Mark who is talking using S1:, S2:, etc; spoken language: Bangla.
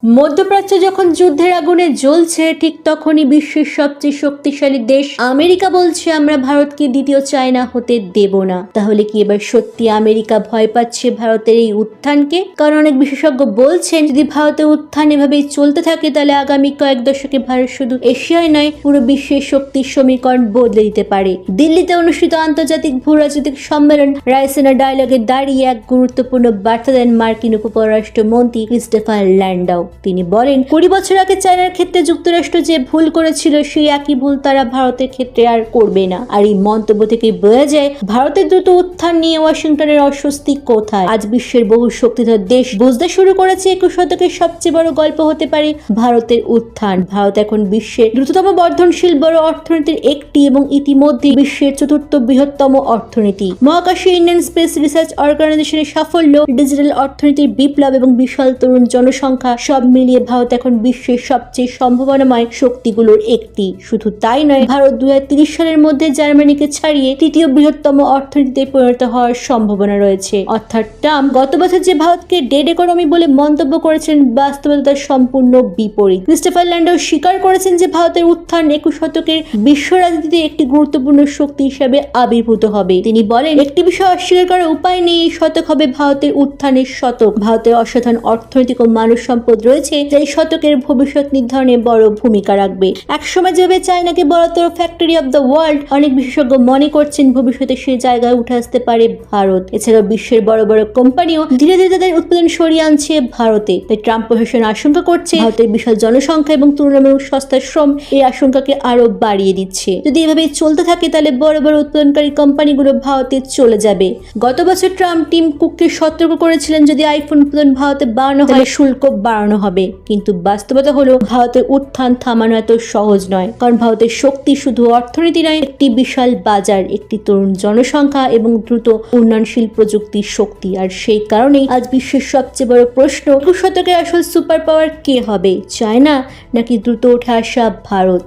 S1: মধ্যপ্রাচ্য যখন যুদ্ধের আগুনে জ্বলছে ঠিক তখনই বিশ্বের সবচেয়ে শক্তিশালী দেশ আমেরিকা বলছে আমরা ভারতকে দ্বিতীয় চায়না হতে দেব না। তাহলে কি এবার সত্যি আমেরিকা ভয় পাচ্ছে ভারতের এই উত্থানকে? কারণ অনেক বিশেষজ্ঞ বলছেন যদি ভারতের উত্থান এভাবেই চলতে থাকে তাহলে আগামী কয়েক দশকে ভারত শুধু এশিয়ায় নয় পুরো বিশ্বের শক্তির সমীকরণ বদলে দিতে পারে। দিল্লিতে অনুষ্ঠিত আন্তর্জাতিক ভূরাজনৈতিক সম্মেলন রাইসিনা ডায়ালগে দাঁড়িয়ে এক গুরুত্বপূর্ণ বার্তা দেন মার্কিন উপপররাষ্ট্রমন্ত্রী ক্রিস্টোফার ল্যান্ডাউ। তিনি বলেন 20 বছর আগে চায়নার ক্ষেত্রে যুক্তরাষ্ট্র যে ভুল করেছিল সেই একই ভুল তারা ভারতের ক্ষেত্রে আর করবে না। আর এই মন্তব্য থেকে বোঝা যায় ভারতের দ্রুত উত্থান নিয়ে ওয়াশিংটনের অস্বস্তি কোথায়। আজ বিশ্বের বহু শক্তিধর দেশ বুঝতে শুরু করেছে 21 শতকের সবচেয়ে বড় গল্প হতে পারে ভারতের উত্থান। ভারত এখন বিশ্বের দ্রুততম বর্ধনশীল বড় অর্থনীতির একটি এবং ইতিমধ্যে বিশ্বের চতুর্থ বৃহত্তম অর্থনীতি। মহাকাশে ইন্ডিয়ান স্পেস রিসার্চ অর্গানাইজেশনের সাফল্য, ডিজিটাল অর্থনীতির বিপ্লব এবং বিশাল তরুণ জনসংখ্যা সব মিলিয়ে ভারত এখন বিশ্বের সবচেয়ে সম্ভাবনাময় শক্তিগুলোর একটি। শুধু তাই নয়, ভারত 2030 সালের মধ্যে জার্মানিকে ছাড়িয়ে তৃতীয় বৃহত্তম অর্থনীতিতে পরিণত হওয়ার সম্ভাবনা রয়েছে। অর্থাৎ ট্রাম্প গত বছর যে ভারতকে ডেড ইকোনমি বলে মন্তব্য করেছেন বাস্তবতার সম্পূর্ণ বিপরীত। ক্রিস্টোফার ল্যান্ডাউ স্বীকার করেছেন যে ভারতের উত্থান 21 শতকের বিশ্ব রাজনীতিতে একটি গুরুত্বপূর্ণ শক্তি হিসেবে আবির্ভূত হবে। তিনি বলেন একটি বিষয় অস্বীকার করার উপায় নেই, এই শতক হবে ভারতের উত্থানের শতক। ভারতের অসাধারণ অর্থনৈতিক ও মানব সম্পদ রয়েছে যা এই শতকের ভবিষ্যৎ নির্ধারণে বড় ভূমিকা রাখবে। একসময় যেভাবে চায়নাকে বড়তর ফ্যাক্টরি অব দ্য ওয়ার্ল্ড, অনেক বিশেষজ্ঞ মনে করছেন ভবিষ্যতে সেই জায়গায় উঠে আসতে পারে ভারত। এছাড়াও বিশ্বের বড় বড় কোম্পানিও ধীরে ধীরে তাদের উৎপাদন সরিয়ে আনছে ভারতে। তাই ট্রাম্প প্রশাসন আশঙ্কা করছে ভারতের বিশাল জনসংখ্যা এবং তুলনামূলক সস্তা শ্রম এই আশঙ্কাকে আরো বাড়িয়ে দিচ্ছে। যদি এভাবে চলতে থাকে তাহলে বড় বড় উৎপাদনকারী কোম্পানিগুলো ভারতে চলে যাবে। গত বছর ট্রাম্প টিম কুককে সতর্ক করেছিলেন যদি আইফোন উৎপাদন ভারতে বাড়ানো হয় শুল্ক বাড়ানো হবে। কিন্তু বাস্তবতা হলো ভারতের উত্থান থামানো এত সহজ নয়। কারণ ভারতের শক্তি শুধু অর্থনীতি নয়, একটি বিশাল বাজার, একটি তরুণ জনসংখ্যা এবং দ্রুত উন্নয়নশীল প্রযুক্তির শক্তি। আর সেই কারণেই আজ বিশ্বের সবচেয়ে বড় প্রশ্ন 21 শতকের আসল সুপার পাওয়ার কে হবে, চায়না নাকি দ্রুত উঠে আসা ভারত?